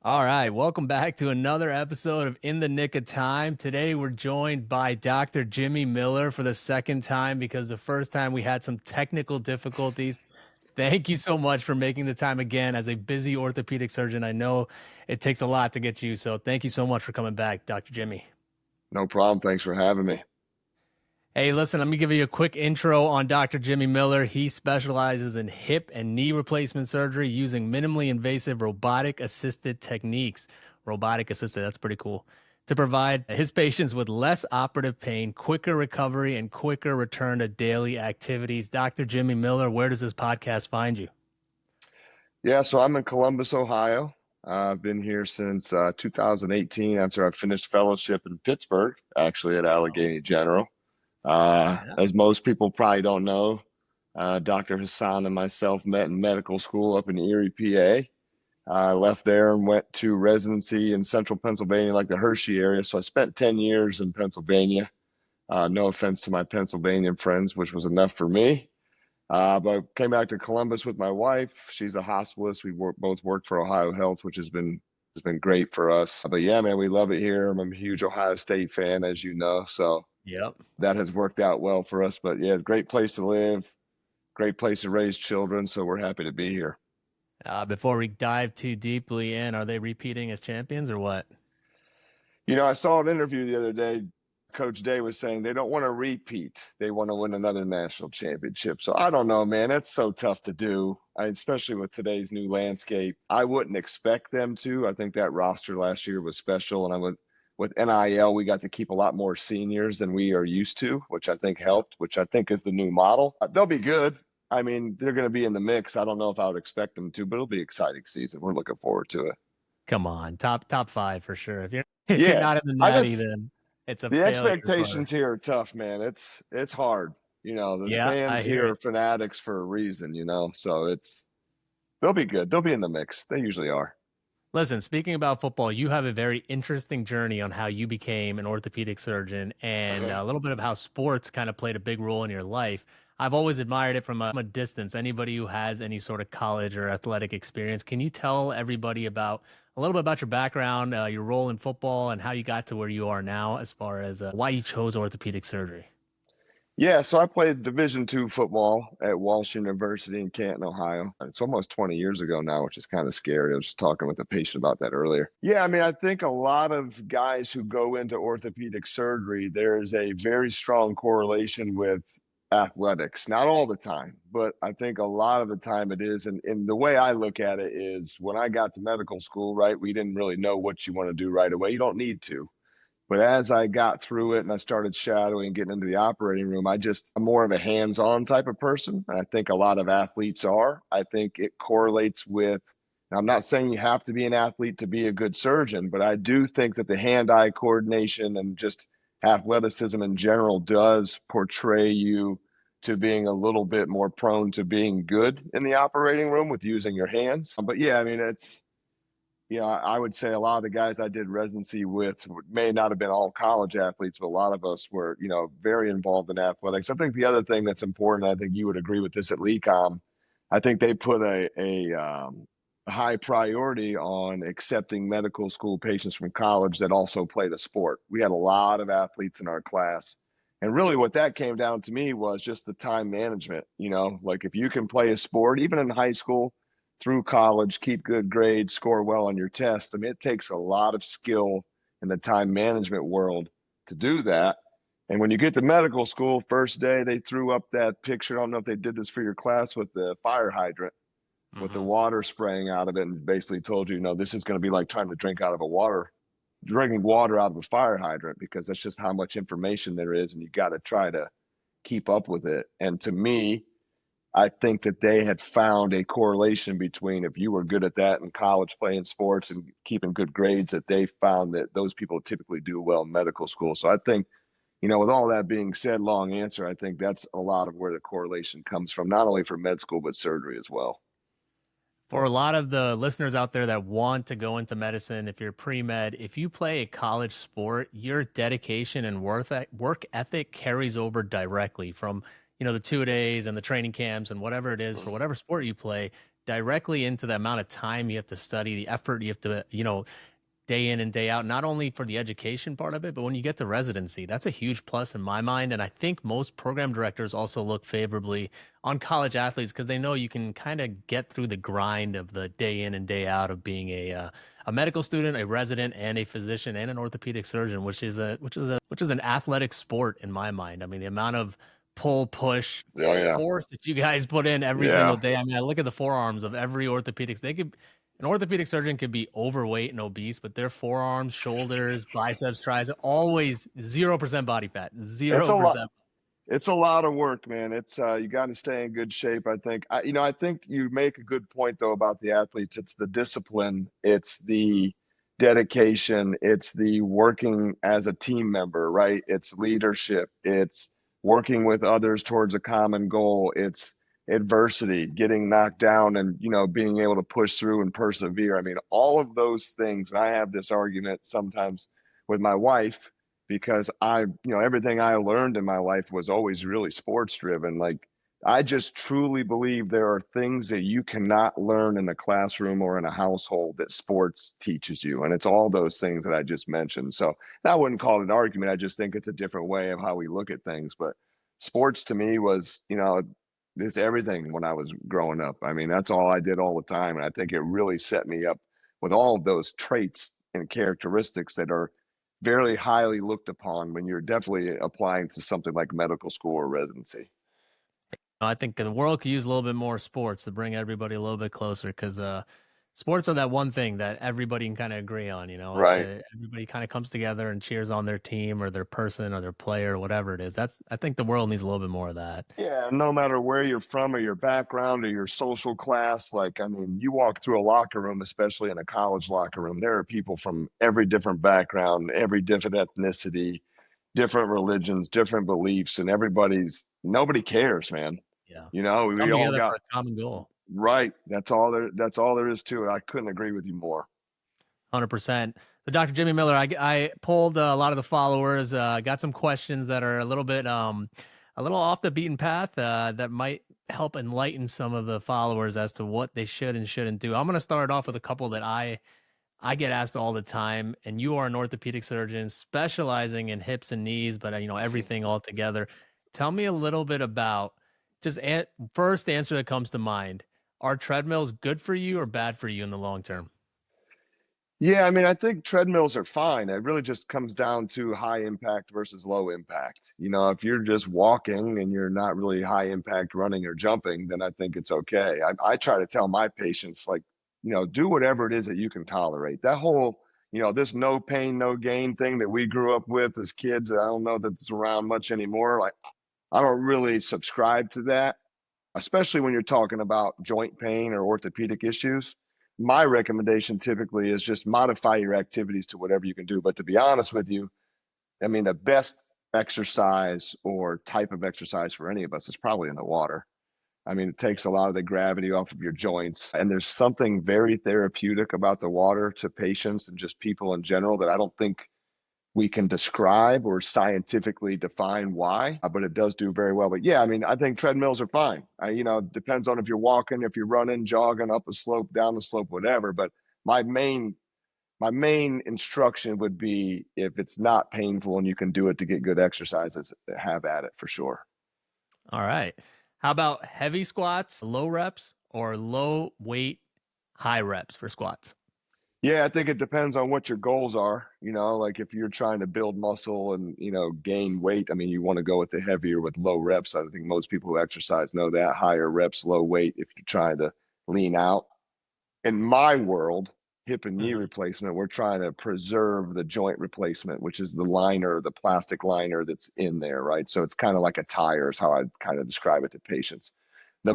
All right, welcome back to another episode of In the Nick of Time. Today we're joined by Dr. Jimmy Miller for the second time because the first time we had some technical difficulties. Thank you so much for making the time again. As a busy orthopedic surgeon, I know it takes a lot to get you, so thank you so much for coming back, Dr. Jimmy. No problem. Thanks for having me. Hey, listen, let me give you a quick intro on Dr. Jimmy Miller. He specializes in hip and knee replacement surgery using minimally invasive robotic assisted techniques. Robotic assisted, that's pretty cool. To provide his patients with less operative pain, quicker recovery, and quicker return to daily activities. Dr. Jimmy Miller, where does this podcast find you? Yeah, so I'm in Columbus, Ohio. I've been here since 2018 after I finished fellowship in Pittsburgh, actually at Oh, Allegheny General. yeah. As most people probably don't know, Dr. Hassan and myself met in medical school up in Erie, PA. I left there and went to residency in central Pennsylvania, like the Hershey area. So I spent 10 years in Pennsylvania. No offense to my Pennsylvanian friends, which was enough for me. But I came back to Columbus with my wife. She's a hospitalist. Both worked for Ohio Health, which has been great for us. But yeah, man, we love it here. I'm a huge Ohio State fan, as you know, so Yep. that has worked out well for us. But yeah, great place to live, great place to raise children. So we're happy to be here. Before we dive too deeply in, are they repeating as champions or what? I saw an interview the other day. Coach Day was saying they don't want to repeat. They want to win another national championship. So I don't know, man. That's so tough to do, especially with today's new landscape. I wouldn't expect them to. I think that roster last year was special, and with NIL, we got to keep a lot more seniors than we are used to, which I think Yep. helped, which I think is the new model. They'll be good. I mean, they're going to be in the mix. I don't know if I would expect them to, but it'll be an exciting season. We're looking forward to it. Come on, top five for sure. If you're if you're Yeah, not in the I natty, just then it's a the failure. For expectations here are tough, man. It's hard. The Yeah, I fans hear here it. are fanatics for a reason. So they'll be good. They'll be in the mix. They usually are. Listen, speaking about football, you have a very interesting journey on how you became an orthopedic surgeon and Uh-huh. a little bit of how sports kind of played a big role in your life. I've always admired it from a distance. Anybody who has any sort of college or athletic experience, can you tell everybody about a little bit about your background, your role in football, and how you got to where you are now, as far as why you chose orthopedic surgery? Yeah, so I played Division II football at Walsh University in Canton, Ohio. It's almost 20 years ago now, which is kind of scary. I was just talking with a patient about that earlier. Yeah, I mean, I think a lot of guys who go into orthopedic surgery, there is a very strong correlation with athletics. Not all the time, but I think a lot of the time it is. And the way I look at it is when I got to medical school, right, we didn't really know what you want to do right away. You don't need to. But as I got through it and I started shadowing and getting into the operating room, I'm more of a hands on type of person. And I think a lot of athletes are. I think it correlates with, now I'm not saying you have to be an athlete to be a good surgeon, but I do think that the hand eye coordination and just athleticism in general does portray you to being a little bit more prone to being good in the operating room with using your hands. But yeah, I mean, I would say a lot of the guys I did residency with may not have been all college athletes, but a lot of us were, very involved in athletics. I think the other thing that's important, I think you would agree with this at LECOM, I think they put a high priority on accepting medical school patients from college that also played a sport. We had a lot of athletes in our class. And really, what that came down to me was just the time management. Like if you can play a sport, even in high school, through college, keep good grades, score well on your test. I mean, it takes a lot of skill in the time management world to do that. And when you get to medical school, first day, they threw up that picture. I don't know if they did this for your class with the fire hydrant with the Hmm. water spraying out of it and basically told you, this is going to be like trying to drinking water out of a fire hydrant because that's just how much information there is. And you got to try to keep up with it. And to me, I think that they had found a correlation between if you were good at that in college playing sports and keeping good grades, that they found that those people typically do well in medical school. So I think, with all that being said, long answer, I think that's a lot of where the correlation comes from, not only for med school, but surgery as well. For a lot of the listeners out there that want to go into medicine, if you're pre-med, if you play a college sport, your dedication and work ethic carries over directly from, the two days and the training camps and whatever it is for whatever sport you play. directly into the amount of time you have to study, the effort you have to, day in and day out, not only for the education part of it, but when you get to residency, that's a huge plus in my mind. And I think most program directors also look favorably on college athletes because they know you can kind of get through the grind of the day in and day out of being a medical student, a resident, and a physician and an orthopedic surgeon, which is an athletic sport in my mind. I mean, the amount of pull, push, Oh yeah. force that you guys put in every single Yeah. day. I mean, I look at the forearms of every orthopedics. An orthopedic surgeon could be overweight and obese, but their forearms, shoulders, biceps, triceps, always 0% body fat, It's a lot. 0%. It's a lot of work, man. It's you got to stay in good shape. I think. I think you make a good point though about the athletes. It's the discipline. It's the dedication. It's the working as a team member, right? It's leadership. It's working with others towards a common goal. It's adversity, getting knocked down, and being able to push through and persevere. I mean, all of those things. And I have this argument sometimes with my wife because everything I learned in my life was always really sports driven. Like, I just truly believe there are things that you cannot learn in a classroom or in a household that sports teaches you. And it's all those things that I just mentioned. So I wouldn't call it an argument. I just think it's a different way of how we look at things. But sports to me was, this everything when I was growing up. I mean, that's all I did all the time. And I think it really set me up with all of those traits and characteristics that are very highly looked upon when you're definitely applying to something like medical school or residency. I think the world could use a little bit more sports to bring everybody a little bit closer because sports are that one thing that everybody can kind of agree on. Right. Everybody kind of comes together and cheers on their team or their person or their player or whatever it is. I think the world needs a little bit more of that. Yeah, no matter where you're from or your background or your social class, like, I mean, you walk through a locker room, especially in a college locker room, there are people from every different background, every different ethnicity, different religions, different beliefs, and nobody cares, man. Yeah. We Come all together for got a common goal. right. That's all there is to it. I couldn't agree with you more. 100%. So, Dr. Jimmy Miller, I pulled a lot of the followers. Got some questions that are a little off the beaten path that might help enlighten some of the followers as to what they should and shouldn't do. I'm going to start off with a couple that I get asked all the time. And you are an orthopedic surgeon specializing in hips and knees, but everything all together. Tell me a little bit about first answer that comes to mind. Are treadmills good for you or bad for you in the long term? Yeah, I mean, I think treadmills are fine. It really just comes down to high impact versus low impact. If you're just walking and you're not really high impact running or jumping, then I think it's okay. I try to tell my patients, like, do whatever it is that you can tolerate. That whole, this no pain, no gain thing that we grew up with as kids, I don't know that it's around much anymore. Like, I don't really subscribe to that, especially when you're talking about joint pain or orthopedic issues. My recommendation typically is just modify your activities to whatever you can do. But to be honest with you, I mean, the best exercise or type of exercise for any of us is probably in the water. I mean, it takes a lot of the gravity off of your joints. And there's something very therapeutic about the water to patients and just people in general that I don't think we can describe or scientifically define why, but it does do very well. But yeah, I mean, I think treadmills are fine. Depends on if you're walking, if you're running, jogging up a slope, down the slope, whatever. But my main my main instruction would be if it's not painful and you can do it to get good exercises, have at it for sure. All right. How about heavy squats, low reps, or low weight, high reps for squats? Yeah, I think it depends on what your goals are. Like if you're trying to build muscle and, gain weight, I mean, you want to go with the heavier with low reps. I think most people who exercise know that higher reps, low weight if you're trying to lean out. In my world, hip and knee Hmm. replacement, we're trying to preserve the joint replacement, which is the liner, the plastic liner that's in there, right? So it's kind of like a tire, is how I kind of describe it to patients. The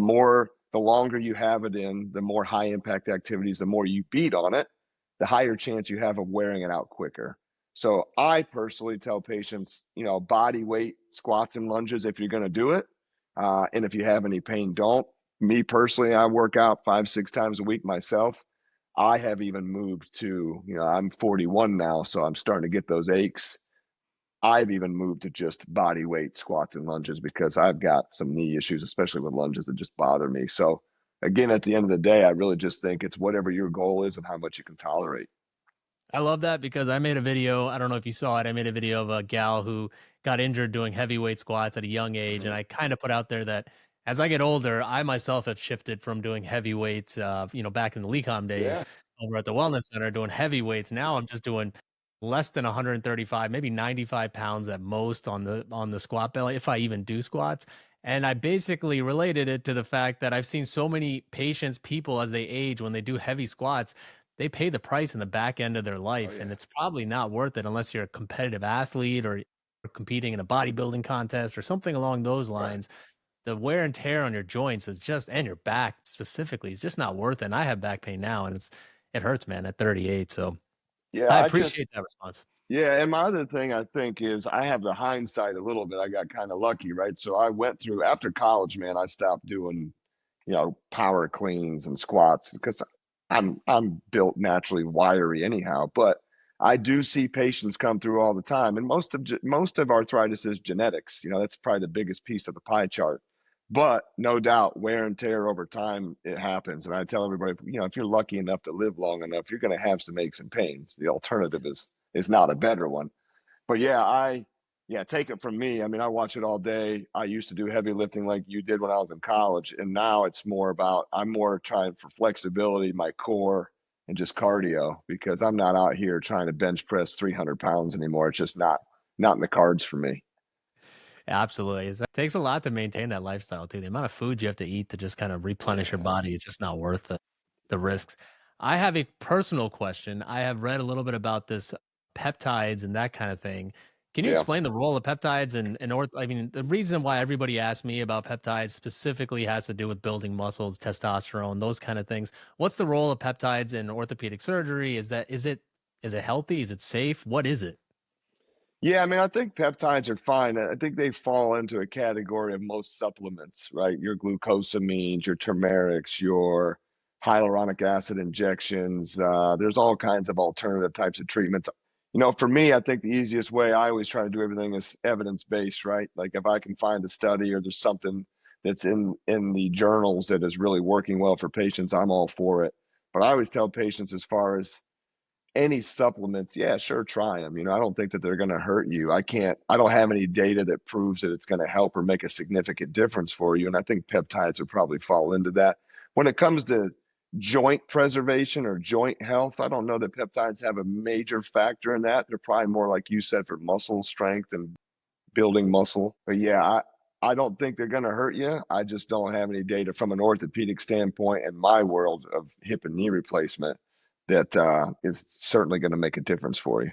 longer you have it in, the more high impact activities, the more you beat on it, the higher chance you have of wearing it out quicker. So I personally tell patients, body weight squats and lunges if you're going to do it. And if you have any pain, don't. Me personally, I work out 5, 6 times a week myself. I have even moved to, I'm 41 now, so I'm starting to get those aches. I've even moved to just body weight squats and lunges because I've got some knee issues, especially with lunges that just bother me. So again, at the end of the day, I really just think it's whatever your goal is and how much you can tolerate. I love that because I made a video. I don't know if you saw it. I made a video of a gal who got injured doing heavyweight squats at a young age. And Mhm. I kind of put out there that as I get older, I myself have shifted from doing heavyweights, back in the Lecom days Yeah, over at the Wellness Center doing heavyweights. Now I'm just doing less than 135, maybe 95 pounds at most on the squat belly, if I even do squats. And I basically related it to the fact that I've seen so many patients, people as they age, when they do heavy squats, they pay the price in the back end of their oh life, and yeah, it's probably not worth it unless you're a competitive athlete or competing in a bodybuilding contest or something along those right. lines. The wear and tear on your joints is just, and your back specifically, is just not worth it. And I have back pain now, and it hurts, man, at 38. So Yeah, I I just appreciate that response. Yeah, and my other thing I think is I have the hindsight a little bit. I got kind of lucky, right? So I went through after college, man, I stopped doing, power cleans and squats because I'm built naturally wiry anyhow, but I do see patients come through all the time, and most of arthritis is genetics. That's probably the biggest piece of the pie chart. But no doubt, wear and tear over time, it happens. And I tell everybody, if you're lucky enough to live long enough, you're going to have some aches and pains. The alternative is not a better one. But yeah, take it from me. I mean, I watch it all day. I used to do heavy lifting like you did when I was in college, and now I'm more trying for flexibility, my core, and just cardio because I'm not out here trying to bench press 300 pounds anymore. It's just not in the cards for me. Absolutely. It takes a lot to maintain that lifestyle too. The amount of food you have to eat to just kind of replenish your Yeah, body is just not worth the risks. I have a personal question. I have read a little bit about this peptides and that kind of thing. Can you yeah. explain the role of peptides I mean, the reason why everybody asks me about peptides specifically has to do with building muscles, testosterone, those kind of things. What's the role of peptides in orthopedic surgery? Is it healthy? Is it safe? What is it? Yeah, I mean, I think peptides are fine. I think they fall into a category of most supplements, right? Your glucosamines, your turmerics, your hyaluronic acid injections. There's all kinds of alternative types of treatments. For me, I think the easiest way I always try to do everything is evidence-based, right? Like if I can find a study or there's something that's in the journals that is really working well for patients, I'm all for it. But I always tell patients as far as any supplements, yeah, sure, try them. I don't think that they're going to hurt you. I don't have any data that proves that it's going to help or make a significant difference for you. And I think peptides would probably fall into that. When it comes to joint preservation or joint health, I don't know that peptides have a major factor in that. They're probably more like you said for muscle strength and building muscle. But yeah, I don't think they're going to hurt you. I just don't have any data from an orthopedic standpoint in my world of hip and knee replacement that is certainly going to make a difference for you.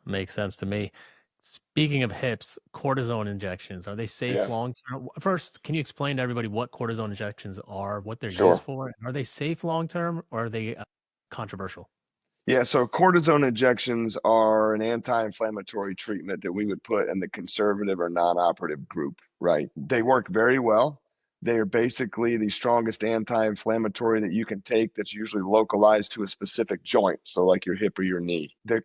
Makes sense to me. Speaking of hips, cortisone injections, are they safe Yeah, long term? First, can you explain to everybody what cortisone injections are, what they're used sure. for? Are they safe long term or are they controversial? Yeah, so cortisone injections are an anti-inflammatory treatment that we would put in the conservative or non-operative group, right? They work very well. They are basically the strongest anti-inflammatory that you can take that's usually localized to a specific joint, so like your hip or your knee. The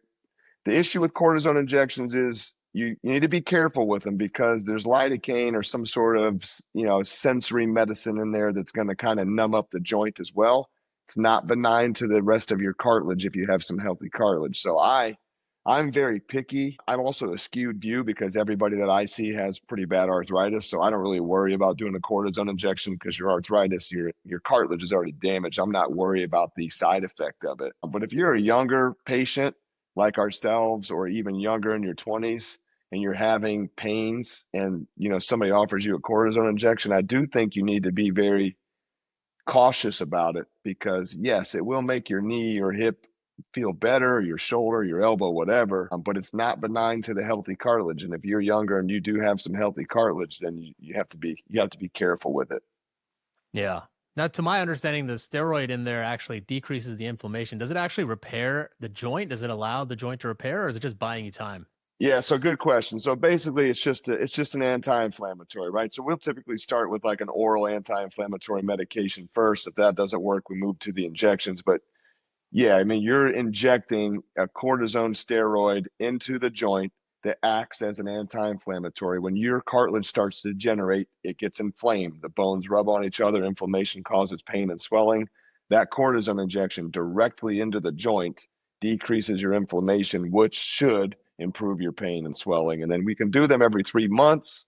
issue with cortisone injections is you need to be careful with them because there's lidocaine or some sort of sensory medicine in there that's going to kind of numb up the joint as well. It's not benign to the rest of your cartilage if you have some healthy cartilage. So I'm very picky. I'm also a skewed view because everybody that I see has pretty bad arthritis. So I don't really worry about doing a cortisone injection because your arthritis, your cartilage is already damaged. I'm not worried about the side effect of it. But if you're a younger patient like ourselves or even younger in your 20s and you're having pains and somebody offers you a cortisone injection, I do think you need to be very cautious about it because yes, it will make your knee or hip feel better, your shoulder, your elbow, whatever, but it's not benign to the healthy cartilage. And if you're younger and you do have some healthy cartilage, then you have to be careful with it. Yeah. Now, to my understanding, the steroid in there actually decreases the inflammation. Does it actually repair the joint? Does it allow the joint to repair, or is it just buying you time? Yeah, so good question. So basically, it's just an anti-inflammatory, right? So we'll typically start with like an oral anti-inflammatory medication first. If that doesn't work, we move to the injections. But yeah, I mean, you're injecting a cortisone steroid into the joint. that acts as an anti-inflammatory. When your cartilage starts to degenerate, it gets inflamed. The bones rub on each other. Inflammation causes pain and swelling. That cortisone injection directly into the joint decreases your inflammation, which should improve your pain and swelling. And then we can do them every 3 months.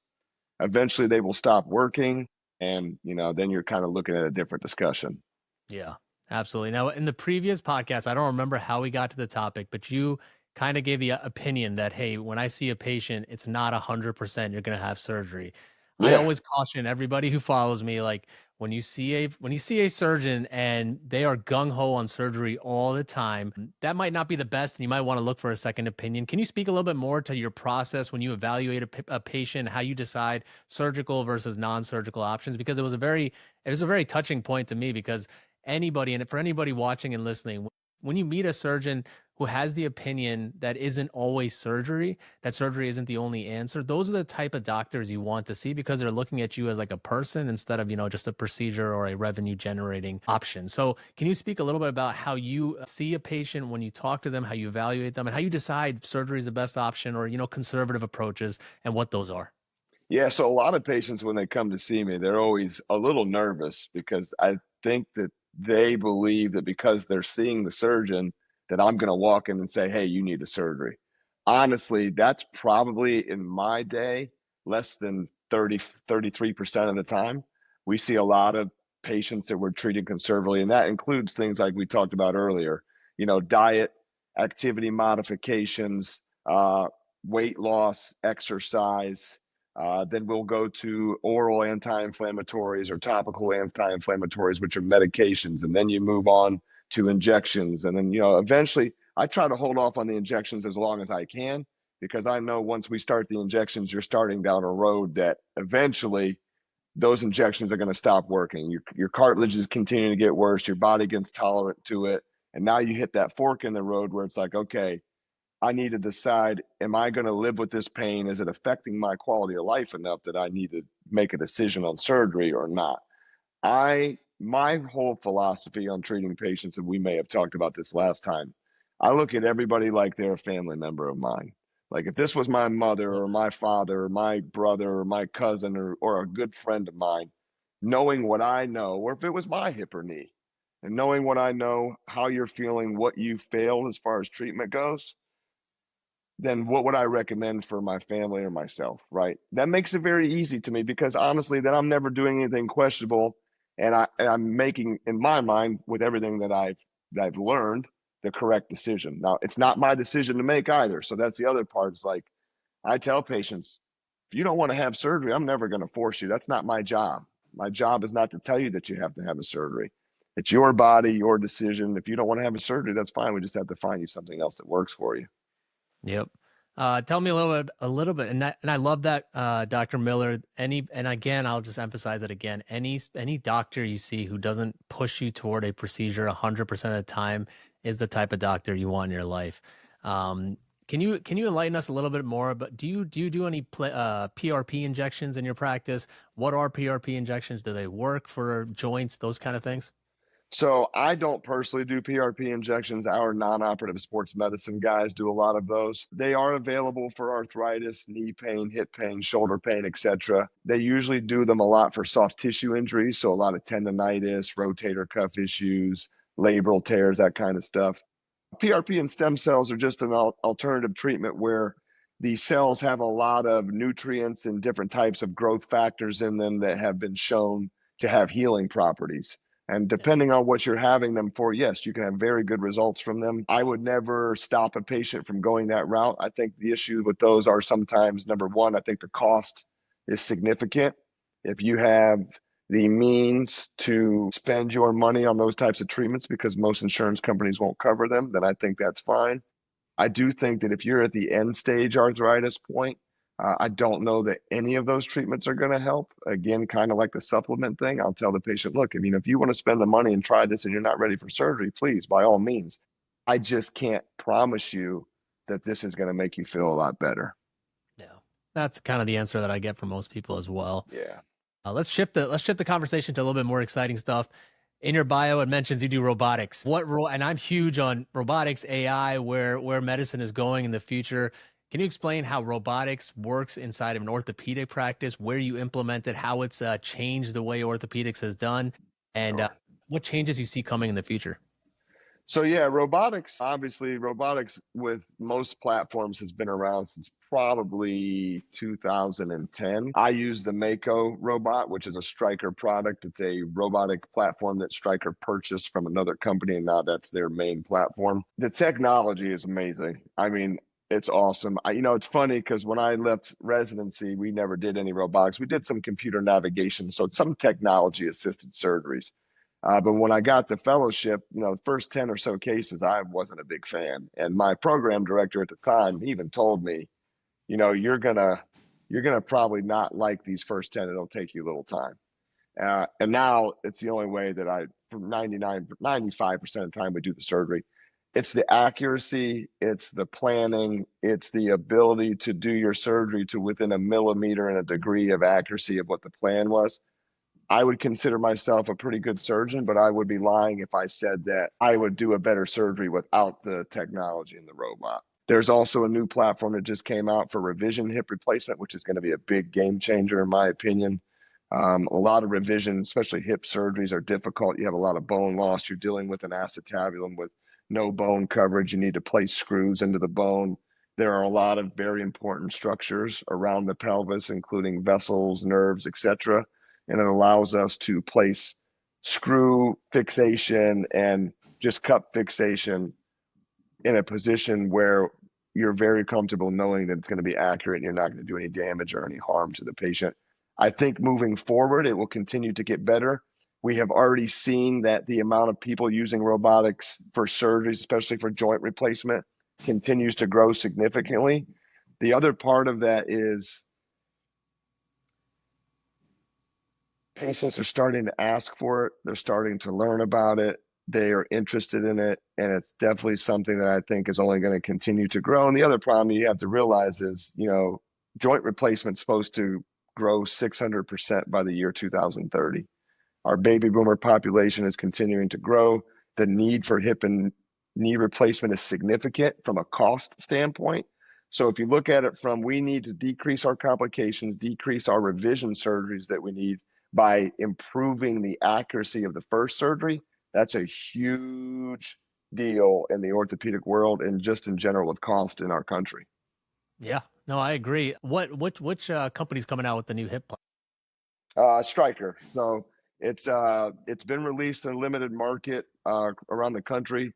Eventually, they will stop working. And, then you're kind of looking at a different discussion. Yeah, absolutely. Now, in the previous podcast, I don't remember how we got to the topic, but you kind of gave the opinion that, hey, when I see a patient, it's not 100% you're going to have surgery. I Yeah. always caution everybody who follows me, like when you see a surgeon and they are gung ho on surgery all the time, that might not be the best, and you might want to look for a second opinion. Can you speak a little bit more to your process when you evaluate a patient, how you decide surgical versus non-surgical options? Because it was a very touching point to me, because anybody, and for anybody watching and listening, when you meet a surgeon who has the opinion that isn't always surgery, that surgery isn't the only answer, those are the type of doctors you want to see, because they're looking at you as like a person instead of, just a procedure or a revenue generating option. So can you speak a little bit about how you see a patient when you talk to them, how you evaluate them, and how you decide surgery is the best option, or, conservative approaches, and what those are? Yeah, so a lot of patients, when they come to see me, they're always a little nervous because I think that they believe that because they're seeing the surgeon, that I'm going to walk in and say, "Hey, you need a surgery." Honestly, that's probably in my day less than 33% of the time. We see a lot of patients that we're treating conservatively, and that includes things like we talked about earlier, diet, activity modifications, weight loss, exercise. Then we'll go to oral anti-inflammatories or topical anti-inflammatories, which are medications. And then you move on to injections. And then, eventually I try to hold off on the injections as long as I can, because I know once we start the injections, you're starting down a road that eventually those injections are going to stop working. Your cartilage is continuing to get worse. Your body gets tolerant to it. And now you hit that fork in the road where it's like, okay, I need to decide, am I going to live with this pain? Is it affecting my quality of life enough that I need to make a decision on surgery or not? My whole philosophy on treating patients, and we may have talked about this last time, I look at everybody like they're a family member of mine. Like if this was my mother or my father or my brother or my cousin or a good friend of mine, knowing what I know, or if it was my hip or knee, and knowing what I know, how you're feeling, what you failed as far as treatment goes, then what would I recommend for my family or myself, right? That makes it very easy to me, because honestly, then I'm never doing anything questionable, and I'm making, in my mind, with everything that I've learned, the correct decision. Now, it's not my decision to make either. So that's the other part. Is like I tell patients, if you don't want to have surgery, I'm never going to force you. That's not my job. My job is not to tell you that you have to have a surgery. It's your body, your decision. If you don't want to have a surgery, that's fine. We just have to find you something else that works for you. Yep. Tell me a little bit, and I love that, Dr. Miller. And again, I'll just emphasize it again. Any doctor you see who doesn't push you toward a procedure 100% of the time is the type of doctor you want in your life. Um, can you enlighten us a little bit more? But do you do any PRP injections in your practice? What are PRP injections? Do they work for joints? Those kind of things. So I don't personally do PRP injections. Our non-operative sports medicine guys do a lot of those. They are available for arthritis, knee pain, hip pain, shoulder pain, etc. They usually do them a lot for soft tissue injuries, so a lot of tendonitis, rotator cuff issues, labral tears, that kind of stuff. PRP and stem cells are just an alternative treatment where the cells have a lot of nutrients and different types of growth factors in them that have been shown to have healing properties. And Yeah. depending on what you're having them for, yes, you can have very good results from them. I would never stop a patient from going that route. I think the issue with those are sometimes, number one, I think the cost is significant. If you have the means to spend your money on those types of treatments because most insurance companies won't cover them, then I think that's fine. I do think that if you're at the end stage arthritis point, I don't know that any of those treatments are going to help. Again, kind of like the supplement thing, I'll tell the patient, look, if you want to spend the money and try this and you're not ready for surgery, please, by all means. I just can't promise you that this is going to make you feel a lot better. Yeah. That's kind of the answer that I get from most people as well. Yeah. Let's shift the conversation to a little bit more exciting stuff. In your bio, it mentions you do robotics. What role? And I'm huge on robotics, AI, where medicine is going in the future. Can you explain how robotics works inside of an orthopedic practice, where you implement it, how it's changed the way orthopedics has done, and Sure. what changes you see coming in the future? So yeah, robotics, obviously robotics with most platforms has been around since probably 2010. I use the Mako robot, which is a Stryker product. It's a robotic platform that Stryker purchased from another company, and now that's their main platform. The technology is amazing. I mean, it's awesome. It's funny because when I left residency, we never did any robotics. We did some computer navigation, so some technology assisted surgeries. But when I got the fellowship, the first 10 or so cases, I wasn't a big fan. And my program director at the time, he even told me, you're gonna probably not like these first 10. It'll take you a little time. And now it's the only way that from 95% of the time we do the surgery. It's the accuracy, it's the planning, it's the ability to do your surgery to within a millimeter and a degree of accuracy of what the plan was. I would consider myself a pretty good surgeon, but I would be lying if I said that I would do a better surgery without the technology and the robot. There's also a new platform that just came out for revision hip replacement, which is going to be a big game changer, in my opinion. A lot of revision, especially hip surgeries, are difficult. You have a lot of bone loss. You're dealing with an acetabulum with no bone coverage. You need to place screws into the bone. There are a lot of very important structures around the pelvis, including vessels, nerves, etc. And it allows us to place screw fixation and just cup fixation in a position where you're very comfortable knowing that it's going to be accurate and you're not going to do any damage or any harm to the patient. I think moving forward, it will continue to get better. We have already seen that the amount of people using robotics for surgeries, especially for joint replacement, continues to grow significantly. The other part of that is patients are starting to ask for it. They're starting to learn about it. They are interested in it. And it's definitely something that I think is only going to continue to grow. And the other problem you have to realize is, joint replacement's supposed to grow 600% by the year 2030. Our baby boomer population is continuing to grow. The need for hip and knee replacement is significant from a cost standpoint. So if you look at it from we need to decrease our complications, decrease our revision surgeries that we need by improving the accuracy of the first surgery, that's a huge deal in the orthopedic world and just in general with cost in our country. Yeah, no, I agree. Which company's coming out with the new hip? Stryker. So it's been released in a limited market around the country.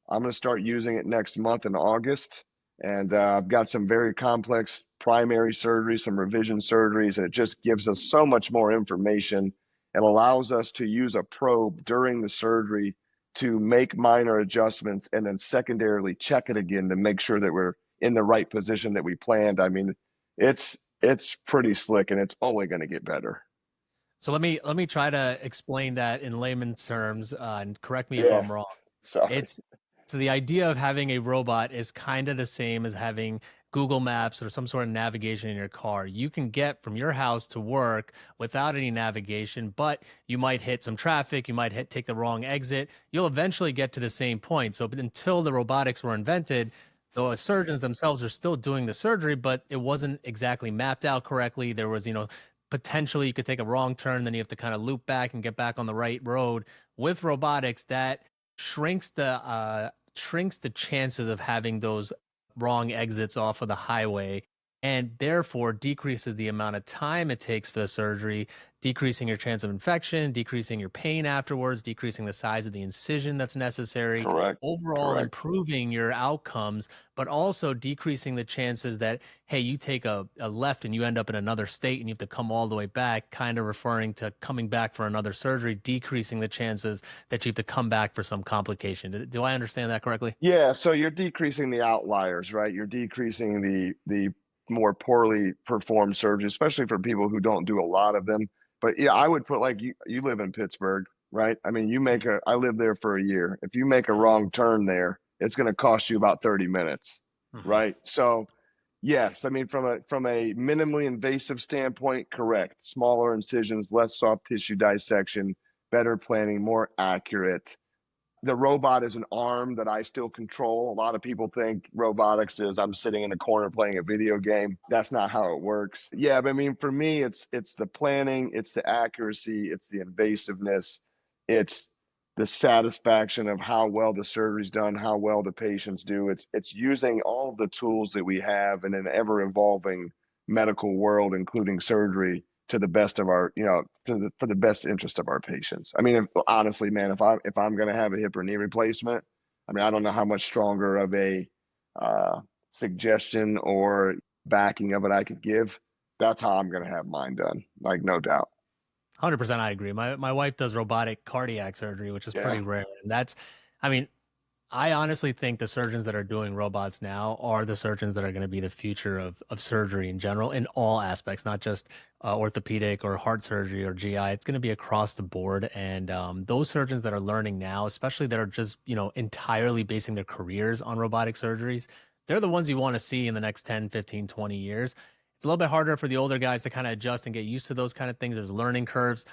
I'm going to start using it next month in August. And I've got some very complex primary surgeries, some revision surgeries, and it just gives us so much more information and allows us to use a probe during the surgery to make minor adjustments and then secondarily check it again to make sure that we're in the right position that we planned. I mean, it's pretty slick and it's only going to get better. So let me try to explain that in layman's terms, and correct me if Yeah, I'm wrong. sorry. It's so the idea of having a robot is kind of the same as having Google Maps or some sort of navigation in your car. You can get from your house to work without any navigation, but you might hit some traffic, you might take the wrong exit. You'll eventually get to the same point. So, but until the robotics were invented, the surgeons themselves are still doing the surgery, but it wasn't exactly mapped out correctly. There was, potentially you could take a wrong turn, then you have to kind of loop back and get back on the right road. With robotics, that shrinks the chances of having those wrong exits off of the highway, and therefore decreases the amount of time it takes for the surgery, decreasing your chance of infection, decreasing your pain afterwards, decreasing the size of the incision that's necessary, Correct. overall Correct. improving your outcomes, but also decreasing the chances that, hey, you take a left and you end up in another state and you have to come all the way back, kind of referring to coming back for another surgery, decreasing the chances that you have to come back for some complication. Do I understand that correctly? Yeah, so you're decreasing the outliers, right? You're decreasing the more poorly performed surgeries, especially for people who don't do a lot of them. But yeah, I would put like you live in Pittsburgh, right? I mean, I lived there for a year. If you make a wrong turn there, it's going to cost you about 30 minutes, Mhm. right? So yes, I mean from a minimally invasive standpoint, correct. Smaller incisions, less soft tissue dissection, better planning, more accurate. the robot is an arm that I still control. A lot of people think robotics is I'm sitting in a corner playing a video game. That's not how it works. Yeah, but I mean, for me, it's the planning, it's the accuracy, it's the invasiveness, it's the satisfaction of how well the surgery's done, how well the patients do. It's using all of the tools that we have in an ever evolving medical world, including surgery, to the best of our, for the best interest of our patients. I mean, honestly, man, if I'm going to have a hip or knee replacement, I mean, I don't know how much stronger of a uh, suggestion or backing of it I could give. That's how I'm going to have mine done, like no doubt. 100% I agree. My wife does robotic cardiac surgery, which is Yeah, pretty rare. And that's, I mean, I honestly think the surgeons that are doing robots now are the surgeons that are going to be the future of surgery in general, in all aspects, not just orthopedic or heart surgery or GI. It's going to be across the board. And those surgeons that are learning now, especially that are just, entirely basing their careers on robotic surgeries, they're the ones you want to see in the next 10, 15, 20 years. It's a little bit harder for the older guys to kind of adjust and get used to those kind of things. There's learning curves.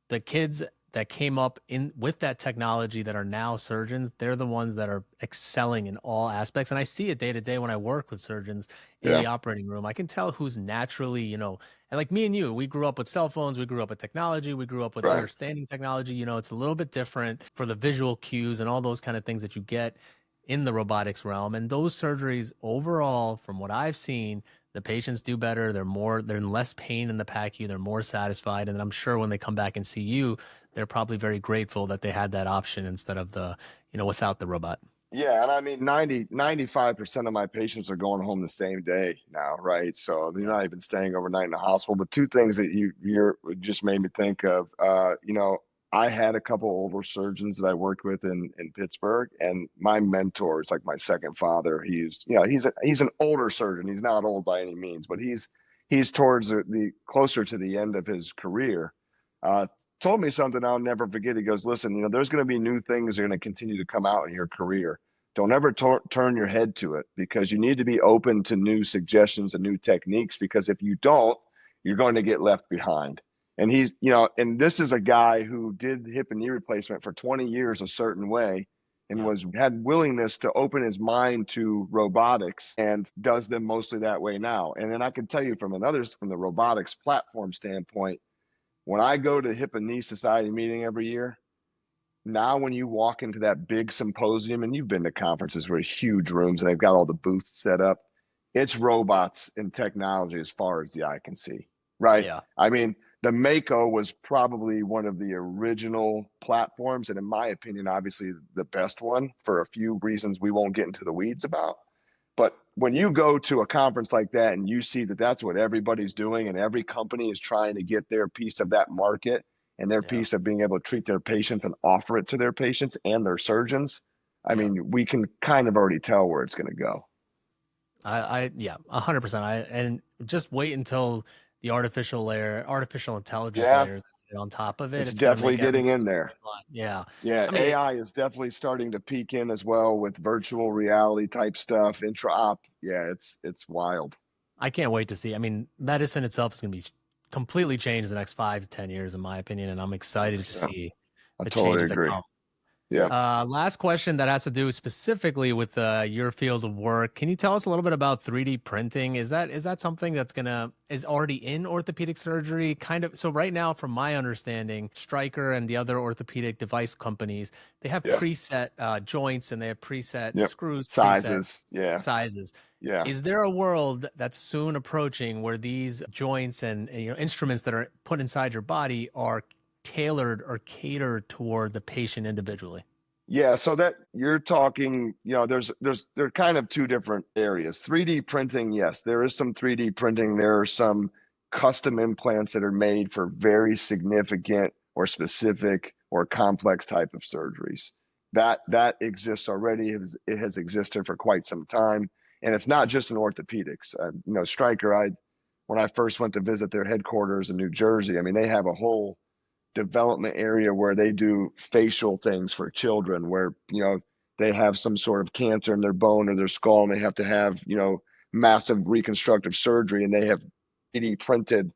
The kids that came up in with that technology that are now surgeons, they're the ones that are excelling in all aspects. And I see it day to day when I work with surgeons in yeah, the operating room. I can tell who's naturally, and like me and you, we grew up with cell phones, we grew up with technology, we grew up with right. understanding technology. It's a little bit different for the visual cues and all those kind of things that you get in the robotics realm. And those surgeries overall, from what I've seen, the patients do better. They're in less pain in the PACU. They're more satisfied. And I'm sure when they come back and see you, they're probably very grateful that they had that option instead of without the robot. Yeah, and I mean 95% of my patients are going home the same day now, right? So they're Yeah. not even staying overnight in the hospital. But two things that you're just made me think of. I had a couple older surgeons that I worked with in Pittsburgh, and my mentor is like my second father. He's an older surgeon. He's not old by any means, but he's towards the closer to the end of his career. Uh, Told me something I'll never forget. He goes, "Listen, there's going to be new things that are going to continue to come out in your career. Don't ever turn your head to it, because you need to be open to new suggestions and new techniques, because if you don't, you're going to get left behind." And and this is a guy who did hip and knee replacement for 20 years a certain way, and Yeah. had willingness to open his mind to robotics, and does them mostly that way now. And then I can tell you from the robotics platform standpoint, when I go to Hip and Knee Society meeting every year, now when you walk into that big symposium, and you've been to conferences where huge rooms and they've got all the booths set up, it's robots and technology as far as the eye can see, right? Yeah. I mean, the Mako was probably one of the original platforms, and in my opinion, obviously the best one, for a few reasons we won't get into the weeds about. But when you go to a conference like that and you see that that's what everybody's doing, and every company is trying to get their piece of that market and their Yeah. piece of being able to treat their patients and offer it to their patients and their surgeons, I Yeah. mean, we can kind of already tell where it's going to go. Yeah, 100%. And just wait until the artificial intelligence Yeah, layers on top of it. it's It's going to definitely make getting everything in there. streamlined. Yeah. Yeah, I mean, AI is definitely starting to peek in as well with virtual reality type stuff, intra-op. Yeah, it's wild. I can't wait to see. I mean, medicine itself is going to be completely changed in the next 5 to 10 years, in my opinion, and I'm excited to 100%. see I the totally changes that agree. come. Yeah. Last question that has to do specifically with your field of work. Can you tell us a little bit about 3D printing? Is that something that's is already in orthopedic surgery? Kind of. So right now, from my understanding, Stryker and the other orthopedic device companies, they have Yeah. preset joints and they have preset Yep. screws, preset Sizes. Yeah. sizes. Yeah. Is there a world that's soon approaching where these joints and instruments that are put inside your body are tailored or catered toward the patient individually? Yeah. So that you're talking, there are kind of two different areas. 3D printing, yes, there is some 3D printing. There are some custom implants that are made for very significant or specific or complex type of surgeries. That exists already. It has existed for quite some time. And it's not just in orthopedics. Stryker, when I first went to visit their headquarters in New Jersey, I mean, they have a whole development area where they do facial things for children, where they have some sort of cancer in their bone or their skull, and they have to have massive reconstructive surgery, and they have 3D printed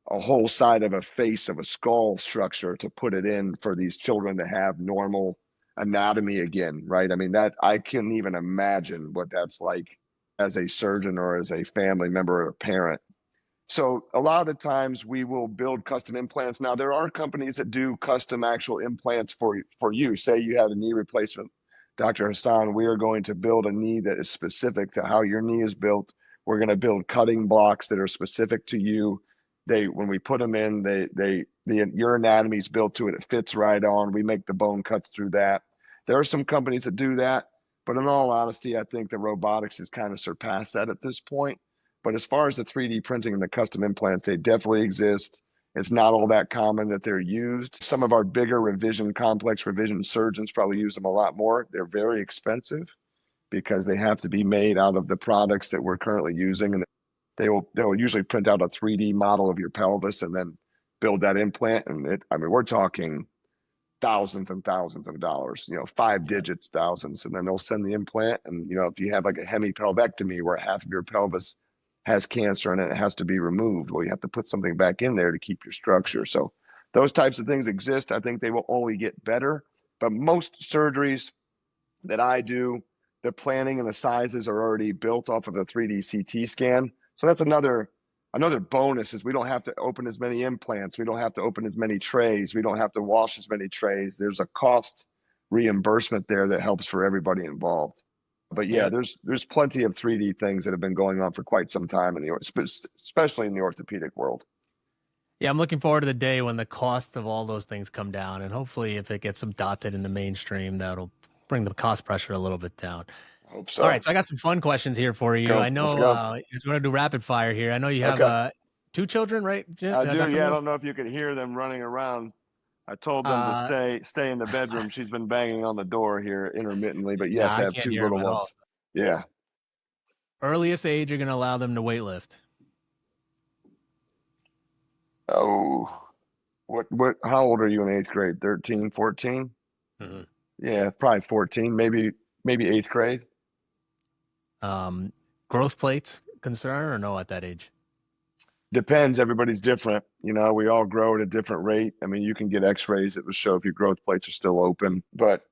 a whole side of a face of a skull structure to put it in for these children to have normal, anatomy again, right? I mean, that I couldn't even imagine what that's like as a surgeon or as a family member or a parent. So a lot of the times we will build custom implants. Now there are companies that do custom actual implants for you. Say you had a knee replacement, Dr. Hassan, we are going to build a knee that is specific to how your knee is built. We're going to build cutting blocks that are specific to you. They when we put them in, your anatomy is built to it. It fits right on. We make the bone cuts through that. There are some companies that do that, but in all honesty, I think the robotics has kind of surpassed that at this point. But as far as the 3D printing and the custom implants, they definitely exist. It's not all that common that they're used. Some of our bigger complex revision surgeons probably use them a lot more. They're very expensive because they have to be made out of the products that we're currently using. And they'll usually print out a 3D model of your pelvis and then build that implant. And I mean, we're talking thousands and thousands of dollars, five Yeah. digits, thousands. And then they'll send the implant. And, if you have like a hemipelvectomy where half of your pelvis has cancer and it has to be removed, well, you have to put something back in there to keep your structure. So those types of things exist. I think they will only get better. But most surgeries that I do, the planning and the sizes are already built off of a 3D CT scan. So that's another bonus is we don't have to open as many implants. We don't have to open as many trays. We don't have to wash as many trays. There's a cost reimbursement there that helps for everybody involved. But yeah, Yeah. there's plenty of 3D things that have been going on for quite some time especially in the orthopedic world. Yeah, I'm looking forward to the day when the cost of all those things come down, and hopefully, if it gets adopted in the mainstream, that'll bring the cost pressure a little bit down. I hope All so. right, so I got some fun questions here for you. I Let's know go. just want to do rapid fire here. I know you have Okay. two children, right, I do. Dr. Yeah, I Miller? don't know if you could hear them running around. I told them to Uh, stay in the bedroom. She's been banging on the door here intermittently, but nah, yes, I I have can't two hear him little at all. ones. Yeah. Earliest age you're going to allow them to weightlift? Oh, how old are you in eighth grade? 13, 14? Mhm. Yeah, probably 14, maybe eighth grade. Um, Growth plates concern or no at that age? Depends. Everybody's different. We all grow at a different rate. I mean, you can get x-rays that will show if your growth plates are still open, but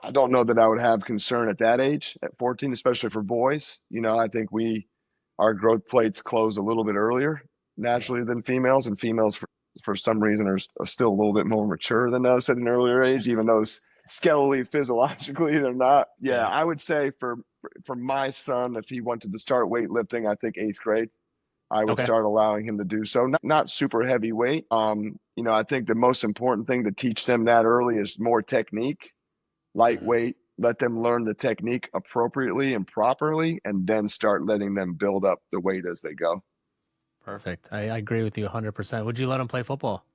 I don't know that I would have concern at that age, at 14, especially for boys. I think our growth plates close a little bit earlier Yeah. naturally than females, and females for some reason are still a little bit more mature than us at an earlier age, even though skeletally, physiologically, they're not. Yeah, Yeah. I would say for my son, if he wanted to start weightlifting, I think eighth grade. I would Okay. start allowing him to do so. Not super heavyweight. I think the most important thing to teach them that early is more technique, Mhm. lightweight, let them learn the technique appropriately and properly, and then start letting them build up the weight as they go. Perfect. I agree with you 100%. Would you let them play football?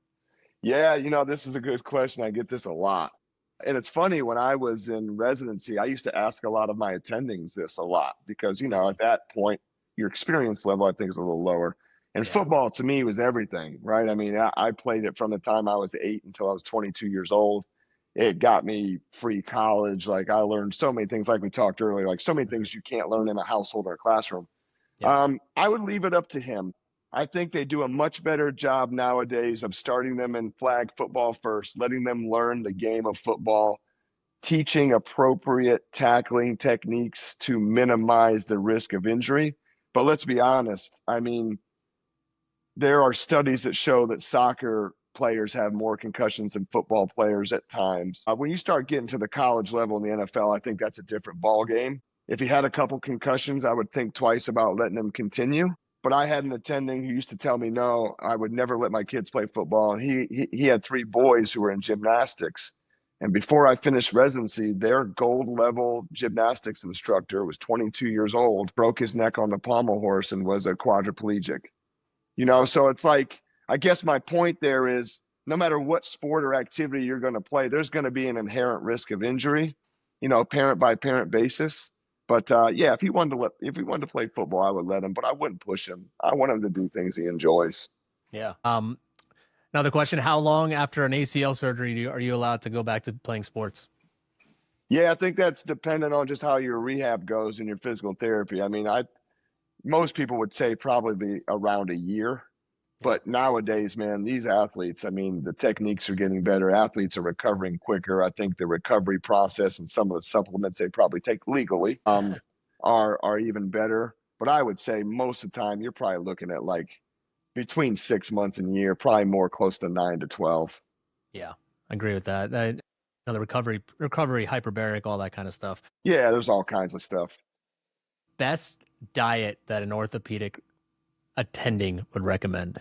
Yeah, this is a good question. I get this a lot. And it's funny, when I was in residency, I used to ask a lot of my attendings this a lot because, Mhm. at that point, your experience level, I think, is a little lower. And Yeah. football to me was everything, right? I mean, I played it from the time I was 8 until I was 22 years old. It got me free college. Like, I learned so many things, like we talked earlier, like so many Mhm. things you can't learn in a household or a classroom. Yep. I would leave it up to him. I think they do a much better job nowadays of starting them in flag football first, letting them learn the game of football, teaching appropriate tackling techniques to minimize the risk of injury. But let's be honest, I mean, there are studies that show that soccer players have more concussions than football players at times. When you start getting to the college level in the NFL, I think that's a different ball game. If he had a couple concussions, I would think twice about letting him continue. But I had an attending who used to tell me, no, I would never let my kids play football. And he had three boys who were in gymnastics. And before I finished residency, their gold level gymnastics instructor was 22 years old, broke his neck on the pommel horse, and was a quadriplegic. Yeah. So it's like, I guess my point there is, no matter what sport or activity you're going to play, there's going to be an inherent risk of injury, parent by parent basis. But yeah, if he wanted to play football, I would let him, but I wouldn't push him. I want him to do things he enjoys. Yeah. Another question: how long after an ACL surgery are you allowed to go back to playing sports? Yeah, I think that's dependent on just how your rehab goes and your physical therapy. I mean, most people would say probably be around a year. Yeah. But nowadays, man, these athletes, I mean, the techniques are getting better. Athletes are recovering quicker. I think the recovery process and some of the supplements they probably take legally are even better. But I would say most of the time you're probably looking at like between 6 months and a year, probably more close to 9 to 12. Yeah. I agree with that. The recovery, hyperbaric, all that kind of stuff. Yeah, there's all kinds of stuff. Best diet that an orthopedic attending would recommend.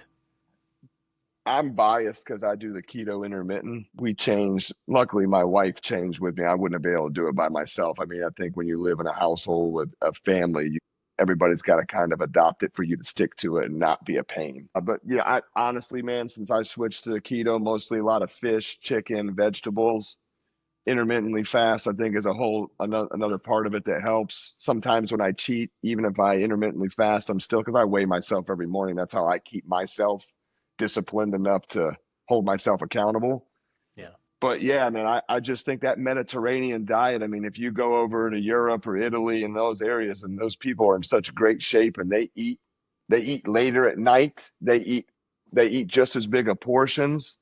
I'm biased because I do the keto intermittent. We changed. Luckily, my wife changed with me. I wouldn't have been able to do it by myself. I mean, I think when you live in a household with a family, everybody's got to kind of adopt it for you to stick to it and not be a pain. But yeah, I honestly, man, since I switched to keto, mostly a lot of fish, chicken, vegetables, intermittently fast, I think is a whole another part of it that helps. Sometimes when I cheat, even if I intermittently fast, I'm still, because I weigh myself every morning. That's how I keep myself disciplined enough to hold myself accountable. Yeah. But yeah, man, I just think that Mediterranean diet, I mean, if you go over to Europe or Italy and those areas, and those people are in such great shape and they eat later at night, they eat just as big of portions,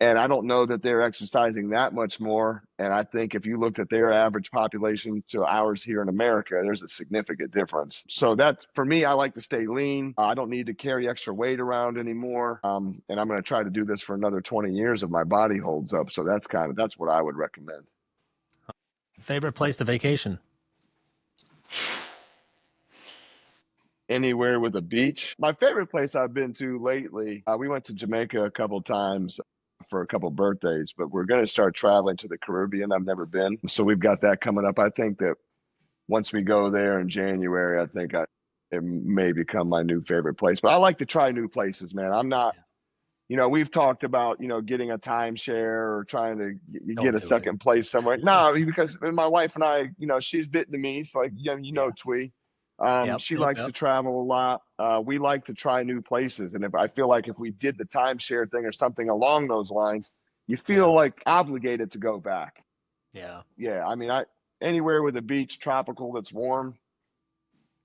and I don't know that they're exercising that much more. And I think if you looked at their average population to ours here in America, there's a significant difference. So that's for me, I like to stay lean. I don't need to carry extra weight around anymore. And I'm going to try to do this for another 20 years if my body holds up. So that's what I would recommend. Favorite place to vacation? Anywhere with a beach. My favorite place I've been to lately, we went to Jamaica a couple times for a couple birthdays, but we're going to start traveling to the Caribbean. I've never been. So we've got that coming up. I think that once we go there in January, it may become my new favorite place. But I like to try new places, man. I'm not, we've talked about, getting a timeshare or trying to get Don't a do it. second place somewhere. No, because my wife and I, she's Vietnamese, like, Yeah. Twee. Yep. She Yep. likes Yep. to travel a lot. We like to try new places. And if I feel like if we did the timeshare thing or something along those lines, you Yeah. feel like obligated to go back. Yeah. Yeah. I mean, anywhere with a beach, tropical, that's warm,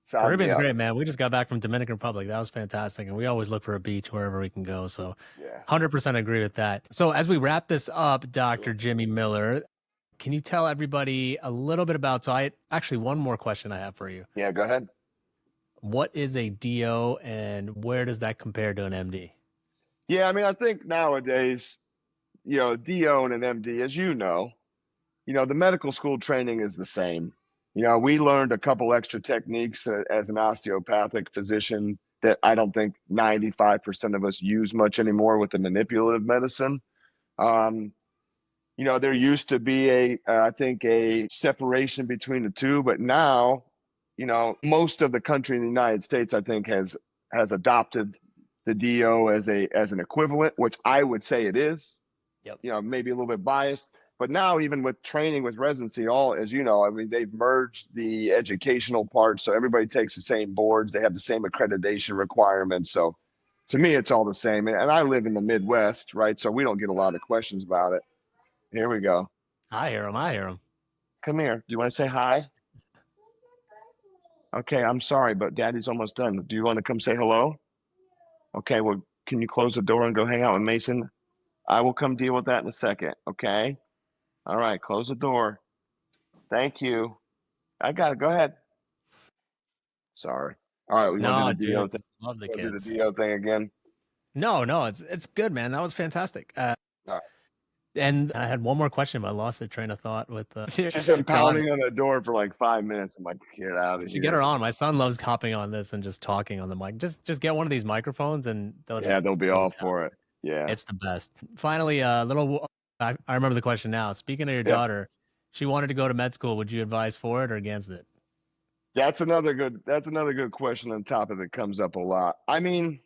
sign me Caribbean's up. great, man. We just got back from Dominican Republic. That was fantastic. And we always look for a beach wherever we can go. So Yeah. 100% agree with that. So as we wrap this up, Dr. Sure. Jimmy Miller, can you tell everybody a little bit about, so I actually, one more question I have for you. Yeah, go ahead. What is a DO and where does that compare to an MD? Yeah, I mean, I think nowadays, DO and an MD, as the medical school training is the same. We learned a couple extra techniques as an osteopathic physician that I don't think 95% of us use much anymore with the manipulative medicine. Um, there used to be I think a separation between the two, but now, most of the country in the United States, I think, has adopted the DO as an equivalent, which I would say it is. Yep. Maybe a little bit biased, but now even with training with residency, all as you know, I mean, they've merged the educational part, so everybody takes the same boards, they have the same accreditation requirements. So to me, it's all the same. And I live in the Midwest, right? So we don't get a lot of questions about it. Here we go. I hear him. I hear him. Come here. Do you want to say hi? Okay, I'm sorry, but Daddy's almost done. Do you want to come say hello? Okay, well, can you close the door and go hang out with Mason? I will come deal with that in a second. Okay. All right, close the door. Thank you. I got it. Go ahead. Sorry. All right, we want to do No, the DO dude. thing. Love the Want to do the kids. DO thing again? No, it's good, man. That was fantastic. All right. And I had one more question, but I lost the train of thought with your She's been daughter. pounding on the door for like 5 minutes. I'm like, get out You of should get here. her on. My son loves hopping on this and just talking on the mic. Just get one of these microphones and Yeah, they'll be they'll all tell. for it. Yeah. It's the best. Finally, I remember the question now. Speaking of your Yeah. daughter, she wanted to go to med school. Would you advise for it or against it? That's another good question on top of that comes up a lot. I mean,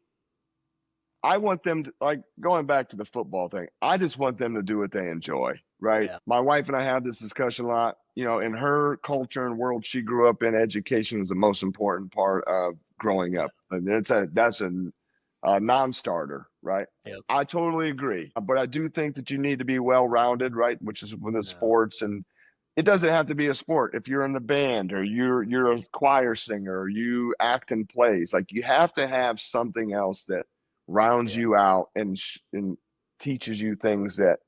I want them to, like, going back to the football thing. I just want them to do what they enjoy, right? Yeah. My wife and I have this discussion a lot. In her culture and world she grew up in, education is the most important part of growing Yeah. up, and that's a non-starter, right? Yep. I totally agree, but I do think that you need to be well-rounded, right? Which is with the Yeah. sports, and it doesn't have to be a sport. If you're in the band or you're a choir singer or you act in plays, like you have to have something else that rounds Yeah. you out, and teaches you things that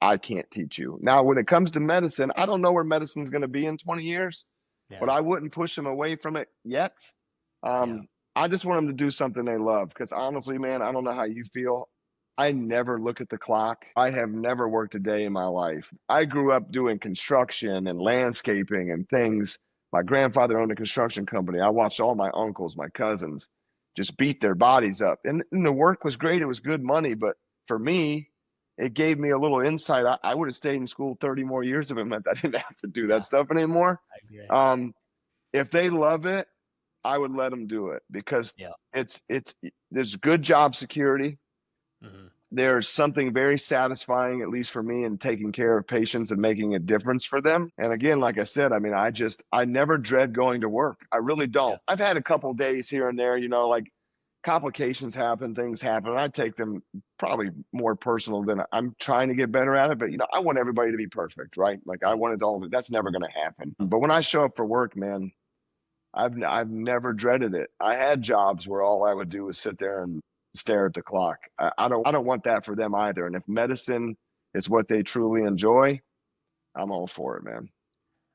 I can't teach you. Now, when it comes to medicine, I don't know where medicine's going to be in 20 years, but Yeah. I wouldn't push them away from it yet. Yeah. I just want them to do something they love because honestly, man, I don't know how you feel. I never look at the clock. I have never worked a day in my life. I grew up doing construction and landscaping and things. My grandfather owned a construction company. I watched all my uncles, my cousins just beat their bodies up. And the work was great. It was good money. But for me, it gave me a little insight. I would have stayed in school 30 more years if it meant I didn't have to do that Yeah. stuff anymore. I agree. Um, if they love it, I would let them do it because Yeah. it's there's good job security. Hmm. There's something very satisfying, at least for me, in taking care of patients and making a difference for them. And again, like I said, I mean, I never dread going to work. I really Yeah. don't. I've had a couple days here and there, like complications happen, things happen. And I take them probably more personal than I'm trying to get better at it. But I want everybody to be perfect, right? Like I Yeah. want it all. That's never going to happen. But when I show up for work, man, I've never dreaded it. I had jobs where all I would do was sit there and stare at the clock. I don't want that for them either. And if medicine is what they truly enjoy, I'm all for it, man.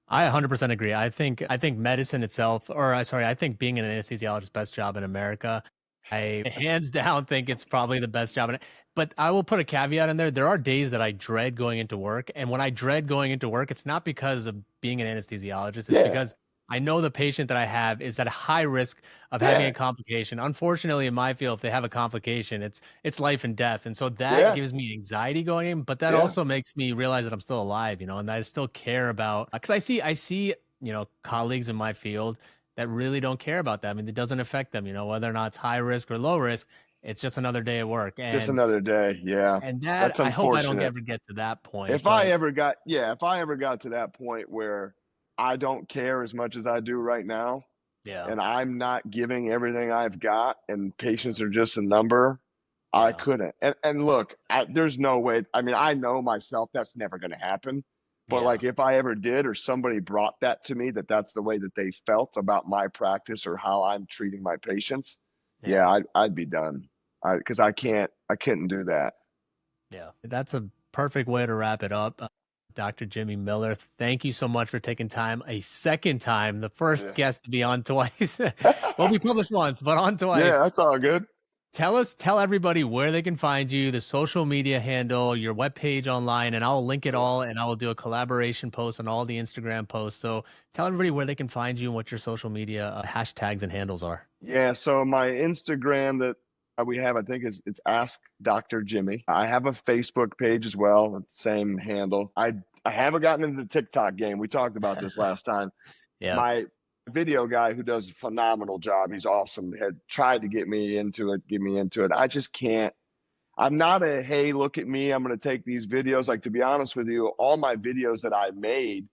I 100% agree. I think medicine itself, or sorry, I think being an anesthesiologist best job in America. I hands down think it's probably the best job in it. But I will put a caveat in there. There are days that I dread going into work, and when I dread going into work, it's not because of being an anesthesiologist. It's Yeah, because I know the patient that I have is at a high risk of having a yeah, complication. Unfortunately, in my field, if they have a complication, it's life and death. And so that yeah, gives me anxiety going in, but that yeah, also makes me realize that I'm still alive, and that I still care about because I see, colleagues in my field that really don't care about that. I mean, it doesn't affect them, whether or not it's high risk or low risk. It's just another day at work. just And another day. Yeah, and that that's I hope I don't unfortunate. ever get to that point, If I but ever got, yeah, if I ever got to that point where I don't care as much as I do right now, yeah, and I'm not giving everything I've got, and patients are just a number, I yeah, couldn't. And look, there's no way. I mean, I know myself that's never going to happen. But yeah, like, if I ever did, or somebody brought that to me, that's the way that they felt about my practice or how I'm treating my patients, yeah, yeah. I'd be done. Because I couldn't do that. Yeah, that's a perfect way to wrap it up. Dr. Jimmy Miller, thank you so much for taking time a second time, the first Yeah, guest to be on twice. Well, we published once, but on yeah, twice. that's all good. Tell everybody where they can find you, the social media handle, your webpage online, and I'll link it Sure. all and I will do a collaboration post on all the Instagram posts. So tell everybody where they can find you and what your social media hashtags and handles are. Yeah, so my Instagram that we have, I think it's Ask Dr. Jimmy. I have a Facebook page as well, with the same handle. I haven't gotten into the TikTok game. We talked about this last time. Yeah. My video guy who does a phenomenal job, he's awesome, had tried to get me into it, get me into it. I just can't. I'm not a, hey, look at me, I'm going to take these videos. Like, to be honest with you, all my videos that I made,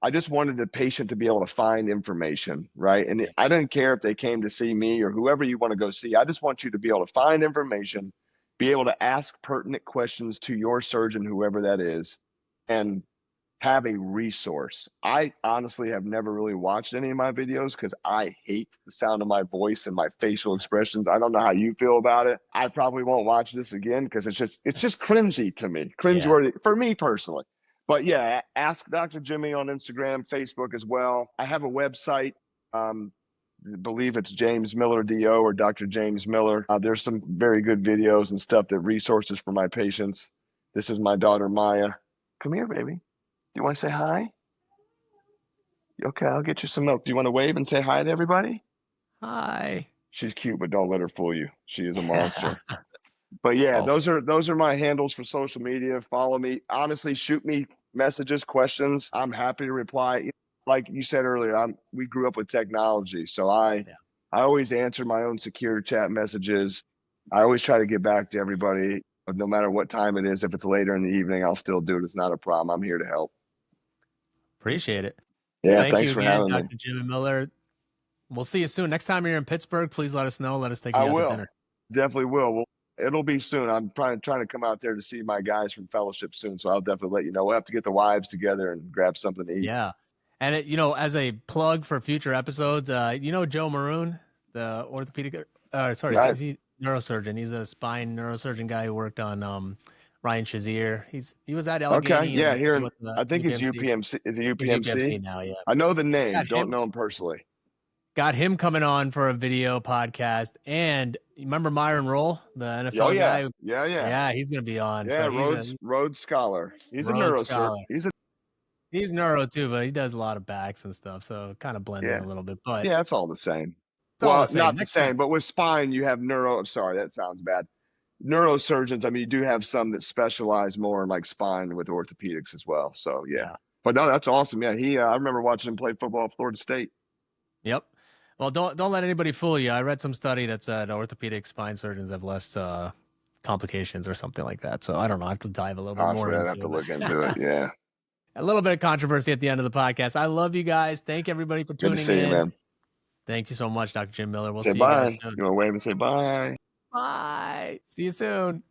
I just wanted the patient to be able to find information, right? And Yeah. I didn't care if they came to see me or whoever you want to go see. I just want you to be able to find information, be able to ask pertinent questions to your surgeon, whoever that is, and have a resource. I honestly have never really watched any of my videos because I hate the sound of my voice and my facial expressions. I don't know how you feel about it. I probably won't watch this again because it's just cringy to me, Yeah. cringeworthy for me personally. But yeah, ask Dr. Jimmy on Instagram, Facebook as well. I have a website. Um, I believe it's James Miller DO or Dr. James Miller. There's some very good videos and stuff that resources for my patients. This is my daughter Maya. Come here, baby. Do you want to say hi? Okay, I'll get you some milk. Do you want to wave and say hi to everybody? Hi. She's cute, but don't let her fool you. She is a monster. But yeah, Oh, those are my handles for social media. Follow me. Honestly, shoot me messages, questions. I'm happy to reply. Like you said earlier, we grew up with technology, so yeah. I always answer my own secure chat messages. I always try to get back to everybody, no matter what time it is. If it's later in the evening, I'll still do it. It's not a problem. I'm here to help. Appreciate it. Yeah, Thank you thanks for again, having me. Dr. Jimmy Miller. We'll see you soon. Next time you're in Pittsburgh, please let us know. Let us take I you out to will. dinner. Definitely will. Well, it'll be soon. I'm trying to come out there to see my guys from fellowship soon, so I'll definitely let you know. We'll have to get the wives together and grab something to eat. Yeah. And as a plug for future episodes, Joe Maroon, the orthopedic, sorry, I is he? neurosurgeon. He's a spine neurosurgeon guy who worked on Ryan Shazier. He was at Okay, Allegheny yeah, here and in with the I think it's UPMC. UPMC. Is it He's UPMC? UPMC now, yeah. I know the Got name, don't him know him personally. got him coming on for a video podcast. And you remember Myron Roll, the Oh NFL yeah, guy? yeah, yeah, Yeah, he's gonna be on. yeah. So he's a Rhodes Scholar. He's a Rhodes scholar. He's a He's neuro too, but he does a lot of backs and stuff, so it kind of blends in yeah, a little bit. But yeah. It's all the same. it's all the Well, same. not the Next time, same, but with spine, you have neuro. Sorry, that sounds bad. Neurosurgeons. I mean, you do have some that specialize more in like spine with orthopedics as well. So yeah, yeah. but no, that's awesome. Yeah, I remember watching him play football at Florida State. Yep. Well, don't let anybody fool you. I read some study that said orthopedic spine surgeons have less complications or something like that. So I don't know. I have to dive a little bit more Honestly, I'd into have to look into it. it. Yeah, A little bit of controversy at the end of the podcast. I love you guys. Thank everybody for good to tuning see you, in. man. Thank you so much, Dr. Jim Miller. We'll Say see you guys bye. soon. You want to wave and say bye? Bye. See you soon.